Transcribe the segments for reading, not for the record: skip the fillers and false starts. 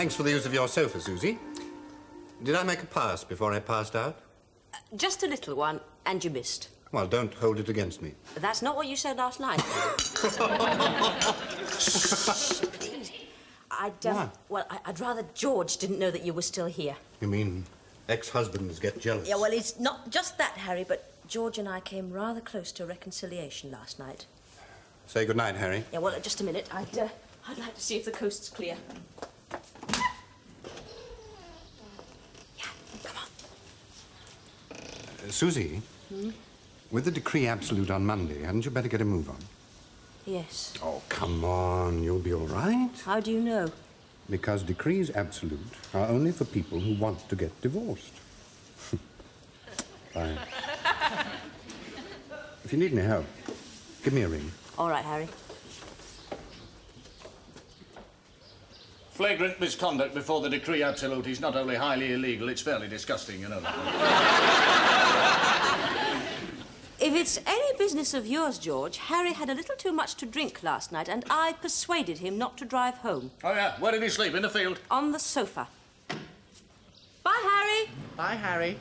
Thanks for the use of your sofa, Susie. Did I make a pass before I passed out? Just a little one, and you missed. Well, don't hold it against me. That's not what you said last night. Please. I'd rather George didn't know that you were still here. You mean ex-husbands get jealous? Yeah, well, it's not just that, Harry, but George and I came rather close to reconciliation last night. Say goodnight, Harry. Yeah, well, just a minute. I'd like to see if the coast's clear. Yeah, come on. Susie, with the decree absolute on Monday, hadn't you better get a move on? Yes. Oh, come on. You'll be all right. How do you know? Because decrees absolute are only for people who want to get divorced. Bye. If you need any help, give me a ring. All right, Harry. Flagrant misconduct before the decree absolute is not only highly illegal, it's fairly disgusting, you know. If it's any business of yours, George, Harry had a little too much to drink last night, and I persuaded him not to drive home. Oh, yeah? Where did he sleep? In the field? On the sofa. Bye, Harry. Bye, Harry.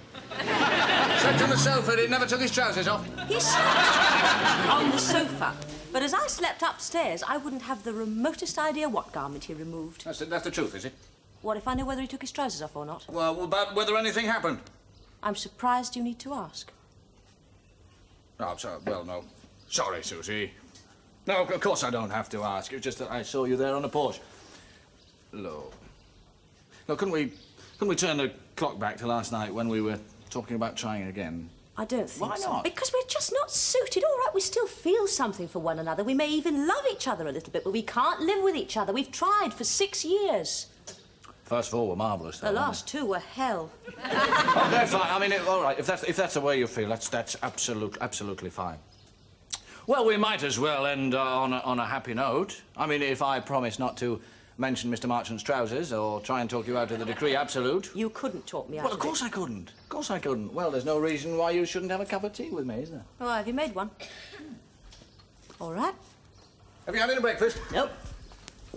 Slept on the sofa. He never took his trousers off. He slept on the sofa. But as I slept upstairs, I wouldn't have the remotest idea what garment he removed. That's the truth, is it? What if I knew whether he took his trousers off or not? Well, about whether anything happened. I'm surprised you need to ask. Oh, sorry. Well, no. Sorry, Susie. No, of course I don't have to ask. It's just that I saw you there on the porch. Hello. No, couldn't we turn the clock back to last night when we were talking about trying again? I don't think Why so. not? Because we're just not suited. All right, we still feel something for one another. We may even love each other a little bit, but we can't live with each other. We've tried for 6 years. First 4 were marvellous, though. The last 2 were hell. Okay, fine. I mean, all right. If that's the way you feel, that's absolutely fine. Well, we might as well end on a happy note. I mean, if I promise not to mention Mr. Marchant's trousers or try and talk you out of the decree absolute. You couldn't talk me out Well, of of course it. I couldn't. Of course I couldn't. Well, there's no reason why you shouldn't have a cup of tea with me, is there? Oh, have you made one? All right. Have you had any breakfast? Nope.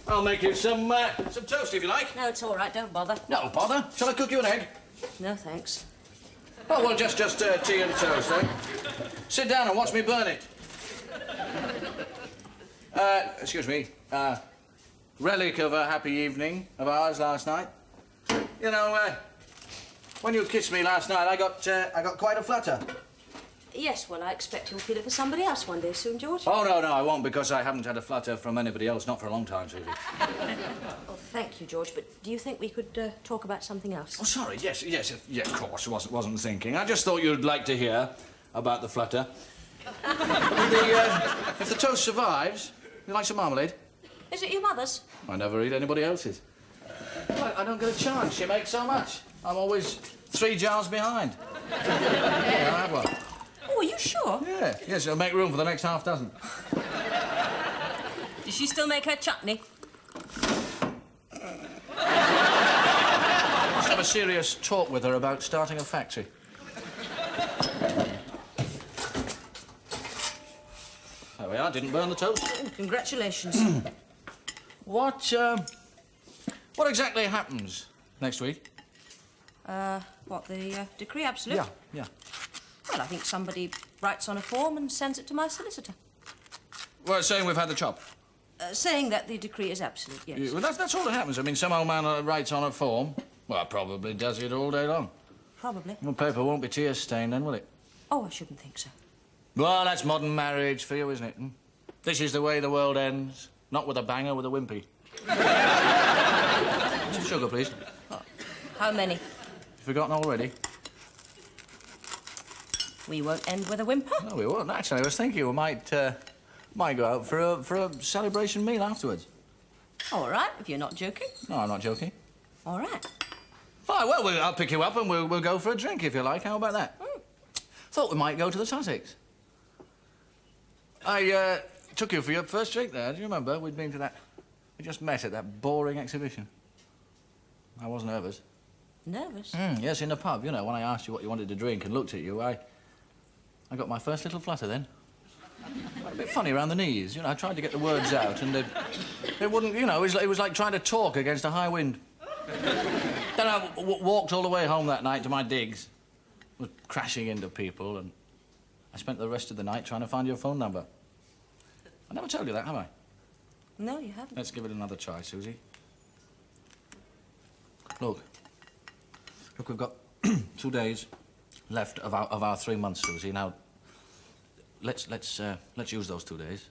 I'll make you some toast if you like. No, it's all right. Don't bother. No bother. Shall I cook you an egg? No, thanks. Oh, well, just tea and toast, eh? Sit down and watch me burn it. Excuse me. Relic of a happy evening of ours last night. You know, when you kissed me last night, I got quite a flutter. Yes, well, I expect you'll feel it for somebody else one day soon, George. Oh, no, I won't, because I haven't had a flutter from anybody else, not for a long time, Susie. Oh, thank you, George, but do you think we could talk about something else? Oh, sorry, yes, of course, wasn't thinking. I just thought you'd like to hear about the flutter. If the toast survives, you like some marmalade? Is it your mother's? I never eat anybody else's. I don't get a chance. She makes so much. I'm always 3 jars behind. Yeah, I have one. Oh, are you sure? Yeah, yes, it'll make room for the next half dozen. Does she still make her chutney? Let's have a serious talk with her about starting a factory. There we are, didn't burn the toast. Oh, congratulations. What exactly happens next week? What, the decree absolute? Yeah. Well, I think somebody writes on a form and sends it to my solicitor. Well, saying we've had the chop. Saying that the decree is absolute, yes. Yeah, well, that's all that happens. I mean, some old man writes on a form. Well, probably does it all day long. Probably. The paper won't be tear-stained then, will it? Oh, I shouldn't think so. Well, that's modern marriage for you, isn't it? This is the way the world ends. Not with a banger, with a wimpy. Some sugar, please. Oh, how many? Forgotten already? We won't end with a whimper. No, we won't. Actually, I was thinking we might go out for a celebration meal afterwards. All right, if you're not joking. No, I'm not joking. All right. Fine, well, I'll pick you up and we'll go for a drink if you like. How about that? Thought we might go to the Sussex. I took you for your first drink there. Do you remember? We'd been to that... We just met at that boring exhibition. I was nervous. Nervous? Yes, in the pub, you know, when I asked you what you wanted to drink and looked at you, I got my first little flutter then. A bit funny around the knees, you know. I tried to get the words out and it wouldn't, you know, it was like trying to talk against a high wind. Then I walked all the way home that night to my digs. Was crashing into people, and I spent the rest of the night trying to find your phone number. I never told you that, have I? No, you haven't. Let's give it another try, Susie. Look, we've got 2 days left of our 3 months, Susie. Now, let's use those 2 days.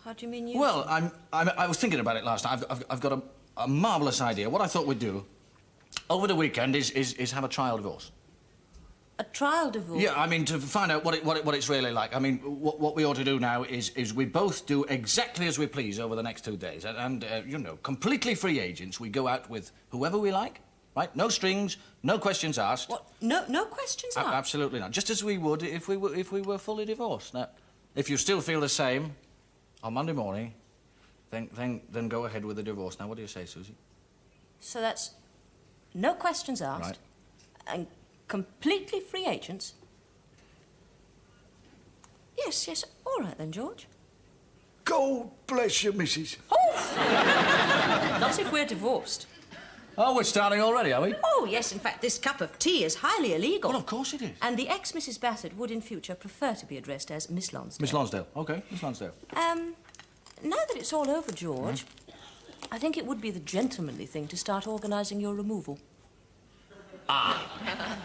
How do you mean you? Well, I was thinking about it last night. I've got a marvellous idea. What I thought we'd do over the weekend is have a trial divorce. A trial divorce? Yeah, I mean, to find out what it's really like. I mean, what we ought to do now is we both do exactly as we please over the next 2 days. And you know, completely free agents. We go out with whoever we like, right? No strings, no questions asked. What? No questions asked? Absolutely not. Just as we would if we were fully divorced. Now, if you still feel the same on Monday morning, then go ahead with the divorce. Now, what do you say, Susie? So that's no questions asked. Right. And completely free agents? Yes, all right then, George. God bless you, missus. Oh! Not if we're divorced. Oh, we're starting already, are we? Oh, yes, in fact, this cup of tea is highly illegal. Well, of course it is. And the ex-Mrs. Bassett would, in future, prefer to be addressed as Miss Lonsdale. Miss Lonsdale. OK, Miss Lonsdale. Now that it's all over, George, I think it would be the gentlemanly thing to start organising your removal.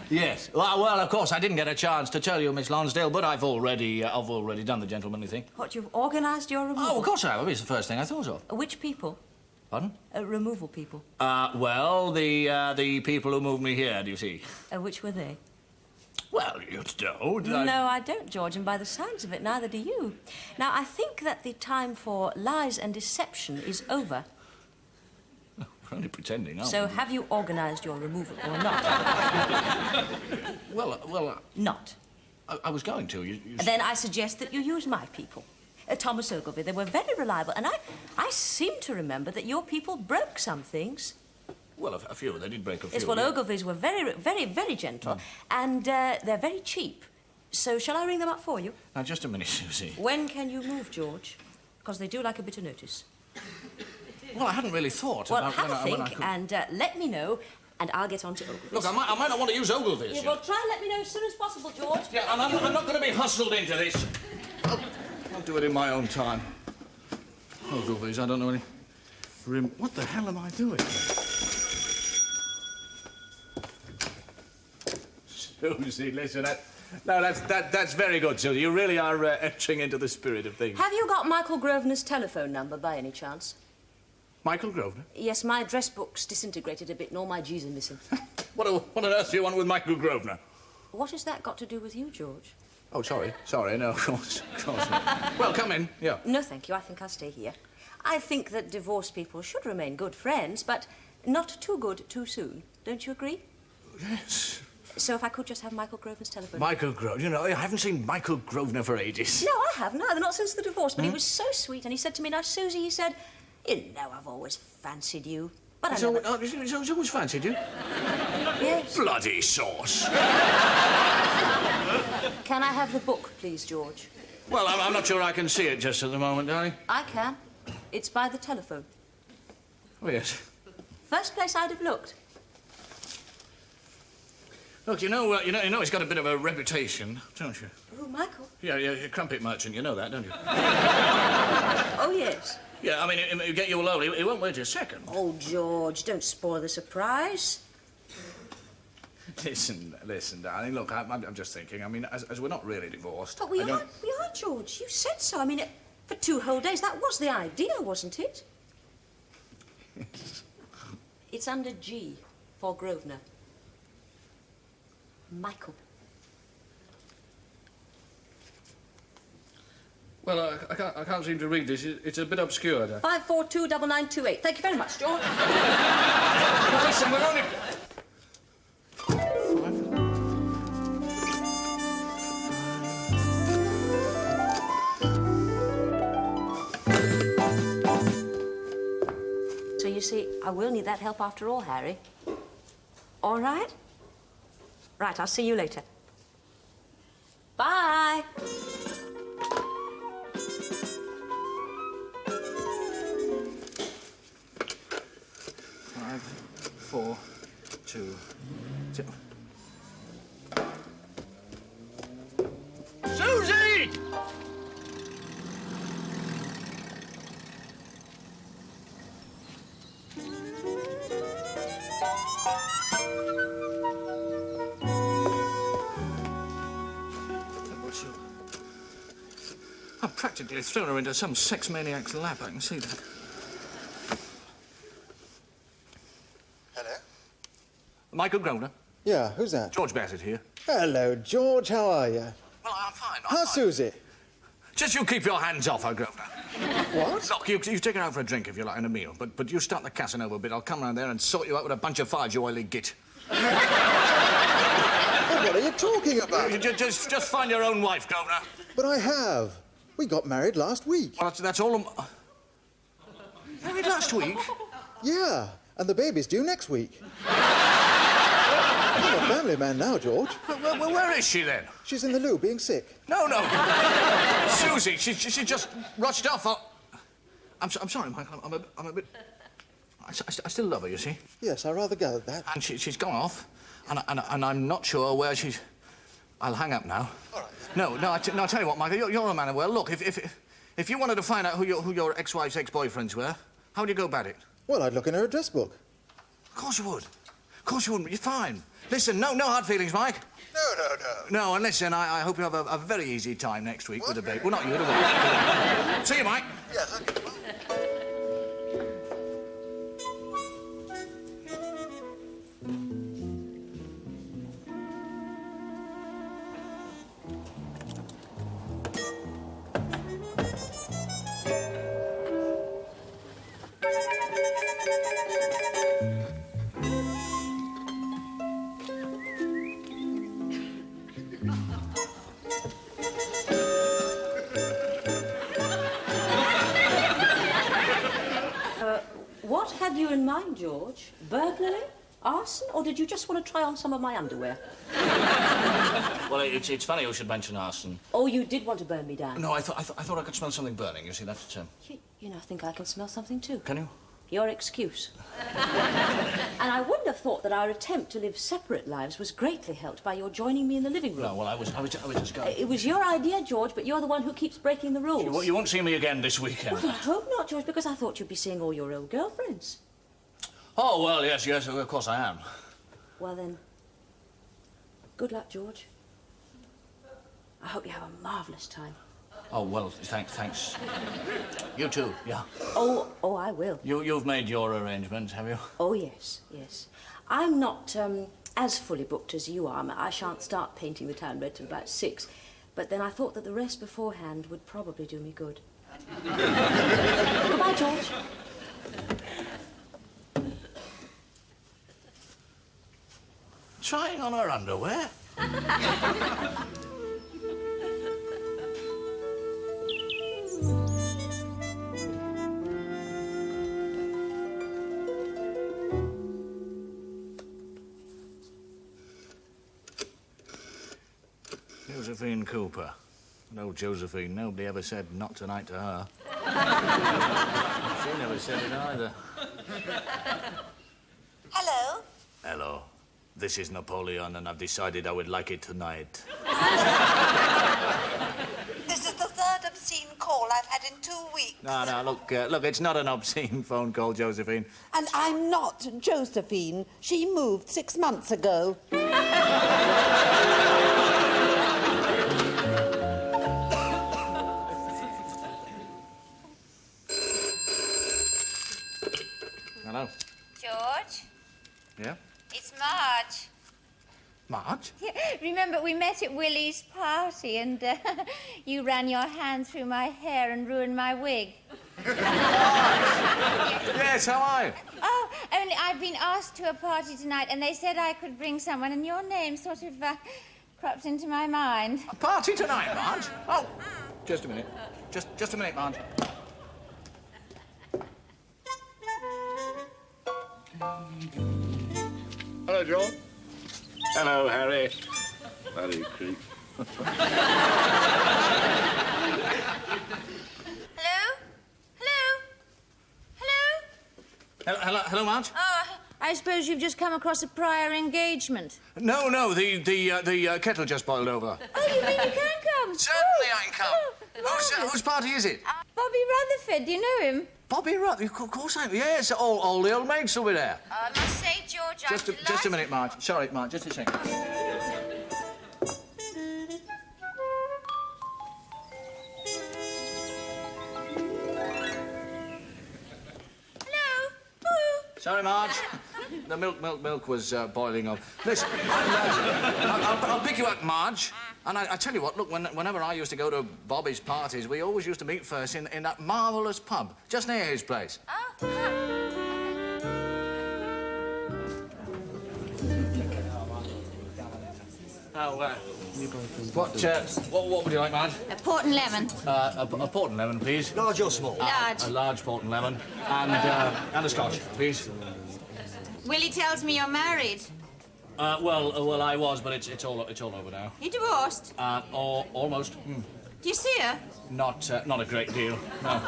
Yes. Well, of course, I didn't get a chance to tell you, Miss Lonsdale, but I've already done the gentlemanly thing. What, you've organised your removal? Oh, of course I have. It's the first thing I thought of. Which people? Pardon? Removal people. Well, the people who moved me here, do you see? Which were they? Well, you don't. No, I don't, George, and by the sounds of it, neither do you. Now, I think that the time for lies and deception is over. We're only pretending, aren't So we? have you organised your removal or not? Well, Not. I was going to. Then I suggest that you use my people. Thomas Ogilvy, they were very reliable, and I seem to remember that your people broke some things. Well, a few. They did break a few. Yes, well, yeah. Ogilvy's were very, very, very gentle, and they're very cheap. So shall I ring them up for you? Now, just a minute, Susie. When can you move, George? Because they do like a bit of notice. Well, I hadn't really thought Well, about have a when I think could... and let me know, and I'll get on to Ogilvy's. Look, I might not want to use Ogilvy's. Yeah, well, try and let me know as soon as possible, George. Yeah, and I'm not going to be hustled into this. I'll do it in my own time. Ogilvy's, I don't know any... What the hell am I doing? Susie, listen, that's very good, Susie. You really are entering into the spirit of things. Have you got Michael Grosvenor's telephone number by any chance? Michael Grosvenor? Yes, my address book's disintegrated a bit and all my G's are missing. What on earth do you want with Michael Grosvenor? What has that got to do with you, George? Oh, sorry, no, of course not. Well, come in, yeah. No, thank you. I think I'll stay here. I think that divorced people should remain good friends, but not too good too soon. Don't you agree? Yes. So if I could just have Michael Grosvenor's telephone. Michael Grosvenor, you know, I haven't seen Michael Grosvenor for ages. No, I haven't either, not since the divorce, but he was so sweet, and he said to me, now, Susie, he said, you know I've always fancied you. But I never... He's always fancied you? Yes. Bloody sauce. Can I have the book, please, George? Well, I'm not sure I can see it just at the moment, darling. I can. It's by the telephone. Oh, yes. First place I'd have looked. Look, you know, he's got a bit of a reputation, don't you? Oh, Michael. Yeah, you're a crumpet merchant, you know that, don't you? Oh, yes. Yeah, I mean, he'll get you all over. He won't wait a second. Oh, George, don't spoil the surprise. Listen, darling, look, I'm just thinking, I mean, as we're not really divorced... But we are, George. You said so. I mean, for 2 whole days, that was the idea, wasn't it? It's under G for Grosvenor. Michael. Well, I can't seem to read this. It's a bit obscure. 5429928. Thank you very much, George. Listen, we're only... So you see, I will need that help after all, Harry. All right? Right, I'll see you later. Bye. 5, I've practically thrown her into some sex maniac's lap, I can see that. Hello? Michael Grosvenor. Yeah, who's that? George Bassett here. Hello, George. How are you? Well, I'm fine. How's Susie? Just you keep your hands off her, Grosvenor. What? Look, you take her out for a drink if you like and a meal, but you start the Casanova bit. I'll come round there and sort you out with a bunch of fives, you oily git. What are you talking about? You just find your own wife, Grosvenor. But I have. We got married last week. Well, that's all. Married last week? Yeah, and the baby's due next week. I'm a family man now, George. Where is she then? She's in the loo being sick. No. Susie, she just rushed off. I'm sorry, Michael. I'm a bit. I still love her, you see. Yes, I rather gathered that. And she's gone off, and I'm not sure where she's. I'll hang up now. All right. No. I tell you what, Michael. You're a man of well. Look, if you wanted to find out who your ex-wife's ex-boyfriends were, how would you go about it? Well, I'd look in her address book. Of course you would. Of course you wouldn't. You're fine. Listen, no hard feelings, Mike. No. No, and listen, I hope you have a very easy time next week with the baby. Well, not you, the baby. See you, Mike. Yes, okay. What had you in mind, George? Burglary? Arson? Or did you just want to try on some of my underwear? Well, it's funny you should mention arson. Oh, you did want to burn me down? No, I thought I could smell something burning. You see, that's You know, I think I can smell something too. Can you? Your excuse. And I wouldn't have thought that our attempt to live separate lives was greatly helped by your joining me in the living room. No, well, I was just going. It was your idea, George, but you're the one who keeps breaking the rules. You won't see me again this weekend. Well, I hope not, George, because I thought you'd be seeing all your old girlfriends. Oh, well, yes, of course I am. Well, then, good luck, George. I hope you have a marvellous time. Oh, well, thanks. You too, yeah. Oh, I will. You've made your arrangements, have you? Oh, yes. I'm not as fully booked as you are. I shan't start painting the town red till about 6. But then I thought that the rest beforehand would probably do me good. Goodbye, George. Trying on her underwear? Josephine Cooper. No, Josephine. Nobody ever said not tonight to her. She never said it either. Hello? Hello. This is Napoleon, and I've decided I would like it tonight. This is the third obscene call I've had in 2 weeks. No, look, it's not an obscene phone call, Josephine. And I'm not Josephine. She moved 6 months ago. Hello. George, Yeah? it's Marge. Marge? Remember, we met at Willie's party and you ran your hand through my hair and ruined my wig. Yes, how are you? Oh, only I've been asked to a party tonight and they said I could bring someone and your name sort of cropped into my mind. A party tonight, Marge? Oh, just a minute. Just a minute, Marge. Hello, John. Hello, Harry. Bloody creep. Hello, Marge? Oh, I suppose you've just come across a prior engagement. No, the kettle just boiled over. Oh, you mean you can come? Certainly I can come. Oh, Whose party is it? Bobby Rutherford, do you know him? Bobby Rudd. Of course I am. Yes, all the old maids will be there. I must say, George, Just a minute, Marge. Sorry, Marge, just a second. Sorry, Marge. The milk was boiling on. Listen, I'll pick you up, Marge. And I tell you what, look, whenever I used to go to Bobby's parties, we always used to meet first in that marvellous pub, just near his place. What would you like, Marge? A port and lemon. A port and lemon, please. Large or small? Large. A large port and lemon. And a scotch, please. Willie tells me you're married. Well, I was, but it's all over now. You divorced? Or almost. Do you see her? Not a great deal. No.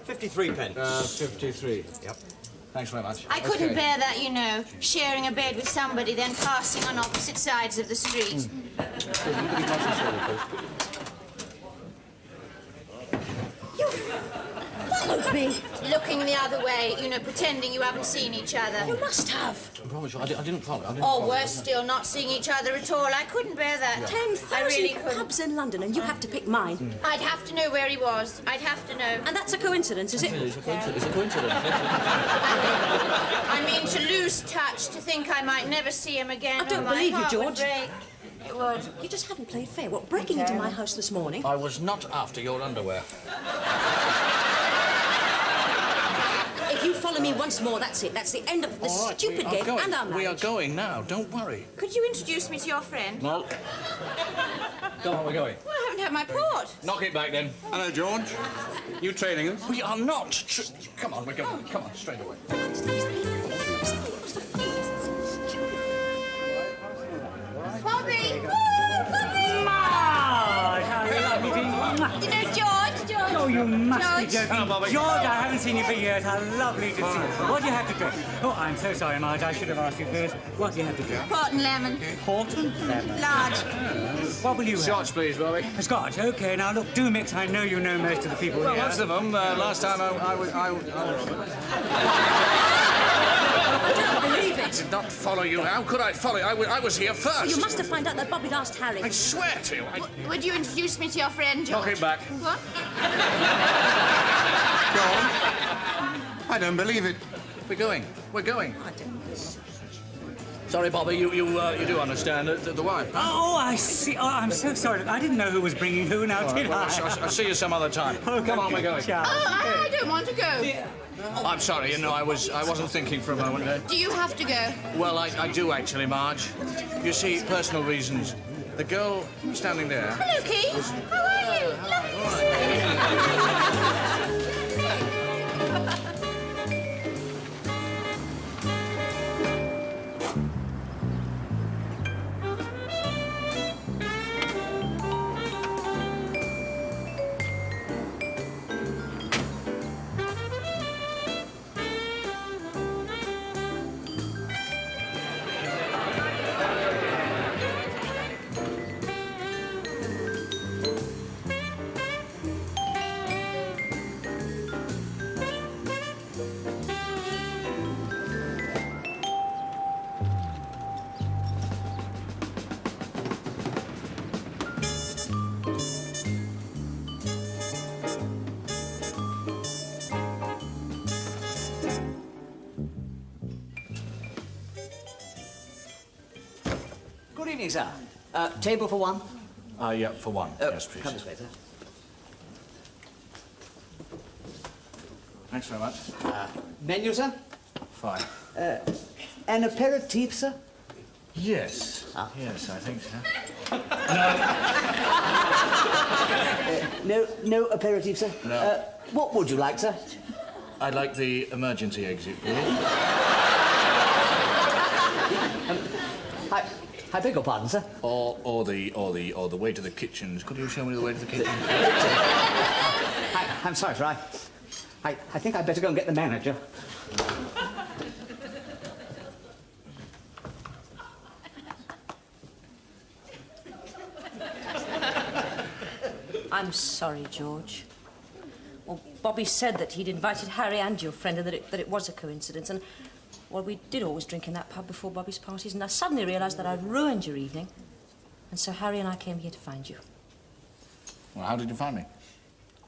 53 pence. 53. Yep. Thanks very much. I couldn't bear that, you know, sharing a bed with somebody, then passing on opposite sides of the street. Followed me. Looking the other way, you know, pretending you haven't seen each other. You must have. I promise you, I didn't follow. Or worse still, not seeing each other at all. I couldn't bear that. 10,000 I really couldn't. pubs in London, and you have to pick mine. I'd have to know where he was. I'd have to know. And that's a coincidence, is it? It's a coincidence. I mean, to lose touch, to think I might never see him again. I don't my believe you, heart would George. break. It would. You just haven't played fair. What, breaking into my house this morning? I was not after your underwear. If you follow me once more, that's it. That's the end of this stupid game and our marriage. We are going now. Don't worry. Could you introduce me to your friend? No. Go on, we're going. Well, I haven't had my port. Knock it back then. Hello, George. You training us? We are not. Come on, we're going. Come on, straight away. Bobby! You know George? Oh, you must be George. joking. Hello, Bobby. George, I haven't seen you for years. How lovely to see you. What do you have to drink? Oh, I'm so sorry, Marge. I should have asked you first. What do you have to drink? Port and lemon. Port and lemon. Large. What will you have? Scotch, please, Bobby. A Scotch. OK, now look, do mix. I know you know most of the people Well, here. most of them. Last time I was. I don't believe I it. did not follow you. How could I follow you? I was here first. You must have found out that Bobby lost Harry. I swear to you. Would you introduce me to your friend, George? Knock it back. What? I don't believe it. We're going. We're going. Sorry, Bobby. You do understand the wife. Oh, I see. Oh, I'm so sorry. I didn't know who was bringing who now, did I? I'll see you some other time. Oh, Come on, we're going. Charles. I don't want to go. I'm sorry. You know, I wasn't thinking for a moment there. Do you have to go? Well, I do actually, Marge. You see, personal reasons. The girl standing there. Hello, Keith. How are you? Lovely. Good evening, sir. Table for one? Yeah, for one. Yes, please. Come this way, sir. Thanks very much. Menu, sir? Fine. An aperitif, sir? Yes. Yes, I think so. No aperitif, sir? No. What would you like, sir? I'd like the emergency exit, please. I beg your pardon, sir? Or the way to the kitchens. Could you show me the way to the kitchen? I'm sorry, sir. I think I'd better go and get the manager. I'm sorry, George. Well, Bobby said that he'd invited Harry and your friend and that it was a coincidence. And, well, we did always drink in that pub before Bobby's parties, and I suddenly realised that I'd ruined your evening. And so Harry and I came here to find you. Well, how did you find me?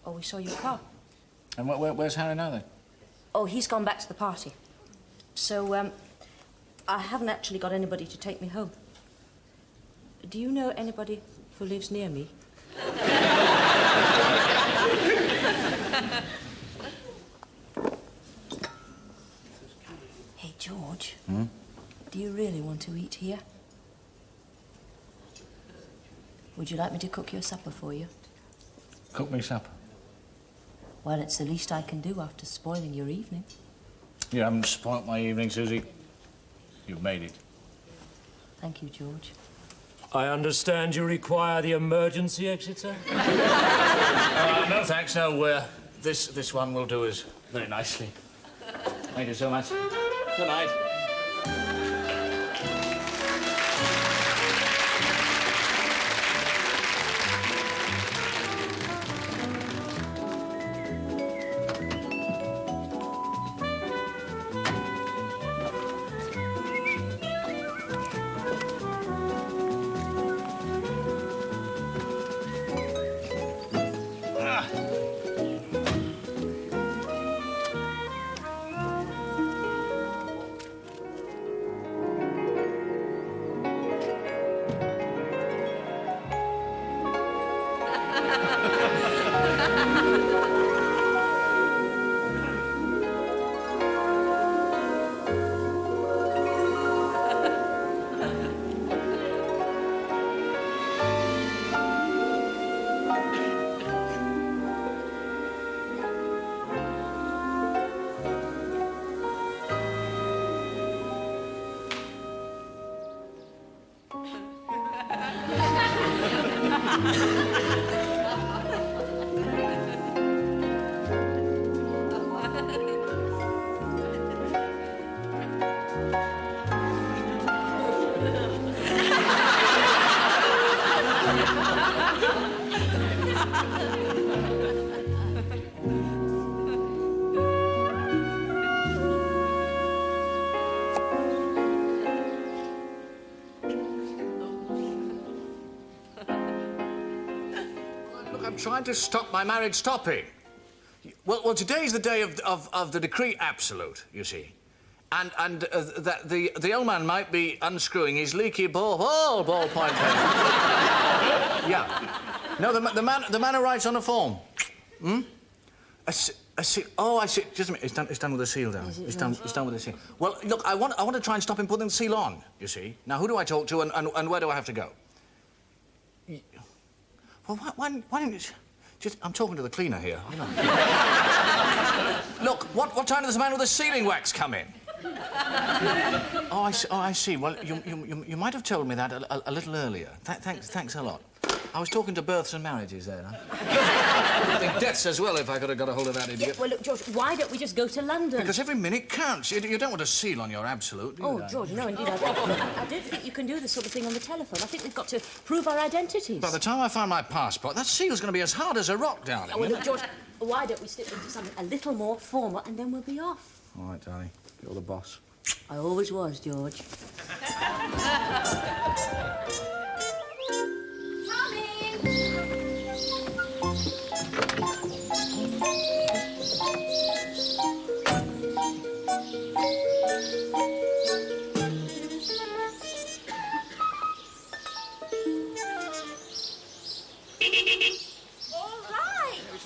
Oh, we saw your car. And where's Harry now, then? Oh, he's gone back to the party. So, I haven't actually got anybody to take me home. Do you know anybody who lives near me? Hey, George. Do you really want to eat here? Would you like me to cook your supper for you? Cook me supper. Well, it's the least I can do after spoiling your evening. You haven't spoilt my evening, Susie. You've made it. Thank you, George. I understand you require the emergency exit, sir? No, thanks. No, this one will do us very nicely. Thank you so much. Good night. Trying to stop my marriage stopping. Well, today's the day of the decree absolute, you see. And that the old man might be unscrewing his leaky ballpoint pen. Yeah. No, the man who writes on a form. I see. Oh, I see. Just a minute. It's done with the seal down. It's done with the seal. Well, look, I want to try and stop him putting the seal on, you see. Now, who do I talk to and where do I have to go? Well, why didn't you... Just, I'm talking to the cleaner here. You know. Look, what time does the man with the sealing wax come in? Oh, I see. Well, you might have told me that a little earlier. Thanks a lot. I was talking to births and marriages there. I think deaths as well, if I could have got a hold of that idiot. Yeah, well, look, George, why don't we just go to London? Because every minute counts. You don't want a seal on your absolute, do you? Oh, George, no, indeed, I don't. I don't think you can do this sort of thing on the telephone. I think we've got to prove our identities. By the time I find my passport, that seal's going to be as hard as a rock, darling. Oh, well, look, George, why don't we stick into something a little more formal and then we'll be off? All right, darling. You're the boss. I always was, George.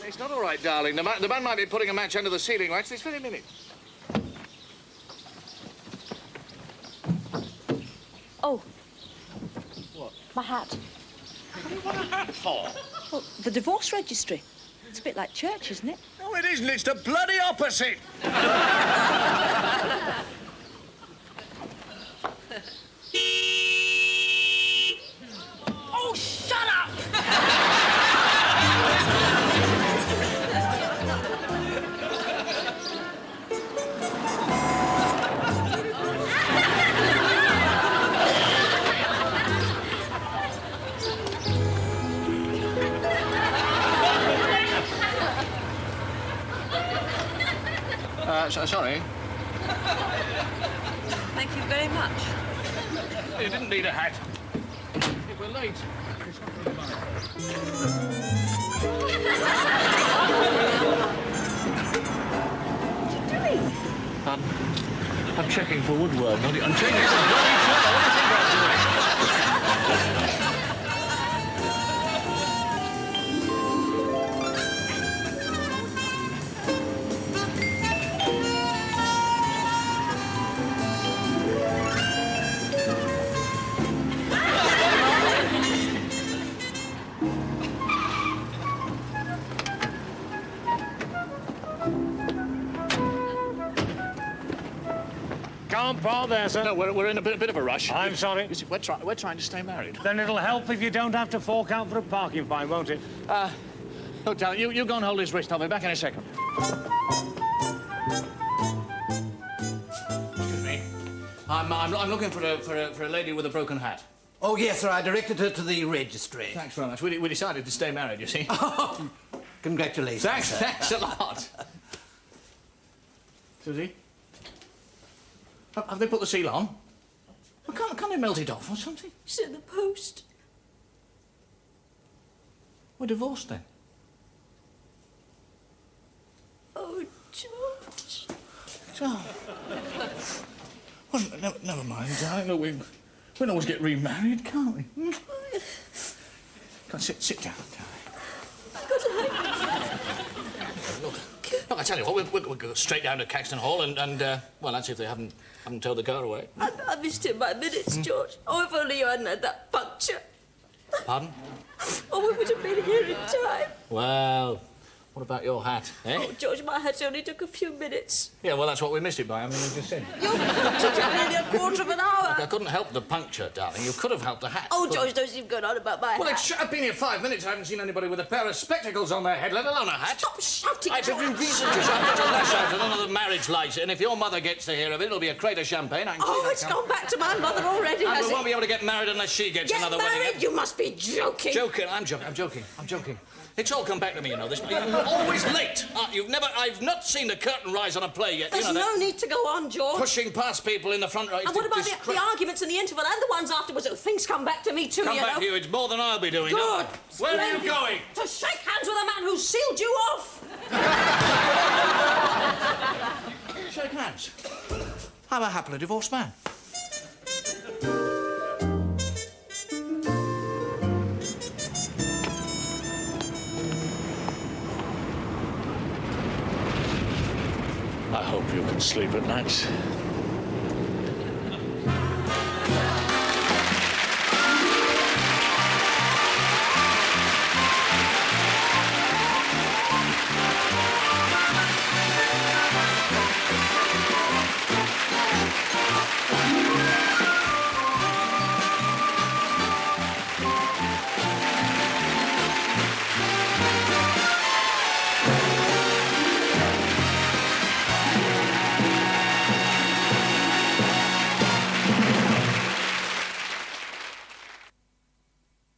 It's not all right, darling. The man might be putting a match under the ceiling wax this very minute. Oh. What? My hat. What do you want a hat for? Well, the divorce registry. It's a bit like church, isn't it? No, it isn't. It's the bloody opposite. Oh, shut up! Sorry. Thank you very much. You didn't need a hat. We're late. What are you doing? Pardon? I'm checking for woodworm. I'm checking for bloody trouble. What do you think I'm doing? Can't park there, sir. No, we're in a bit of a rush. I'm sorry. You see, we're trying to stay married. Then it'll help if you don't have to fork out for a parking fine, won't it? Look, darling, you go and hold his wrist. I'll be back in a second. Excuse me. I'm looking for a lady with a broken hat. Oh, yes, sir. I directed her to the registry. Thanks very much. We decided to stay married, you see. Oh, congratulations. Thanks a lot. Susie? Have they put the seal on? Well, can't they melt it off or something? It's in the post. We're divorced then. Oh, George. Oh. Well, never mind, darling. Look, we can always get remarried, can't we? Come on, sit down, darling. Look, I tell you what, we'll go straight down to Caxton Hall and well, that's if they haven't towed the car away. I missed him by minutes, George. Oh, if only you hadn't had that puncture. Pardon? Oh, we would have been here in time. Well, what about your hat, eh? Oh, George, my hat only took a few minutes. Yeah, well, that's what we missed it by. I mean, we just said. Your puncture took nearly a quarter of an hour. I couldn't help the puncture, darling. You could have helped the hat. Oh, George, don't seem going on about my Well, hat. I've been here 5 minutes. I haven't seen anybody with a pair of spectacles on their head, let alone a hat. Stop shouting, I've been reason to shout. Put your lash out and another marriage license, and if your mother gets to hear of it, it'll be a crate of champagne. I can Oh, see that it's gone back to my mother already, and has we it? won't be able to get married unless she gets Get another married? wedding. You must be joking. Joking? I'm joking. It's all come back to me, you know. You're always late. I've not seen the curtain rise on a play yet. There's you know, no need to go on, George. pushing past people in the front row. And what about the arguments in the interval and the ones afterwards? Oh, things come back to me too, Come you back know. to you. It's more than I'll be doing. Good. Where are you Splendid. going? To shake hands with a man who sealed you off. Shake hands. I'm a happily divorced man. I hope you can sleep at night.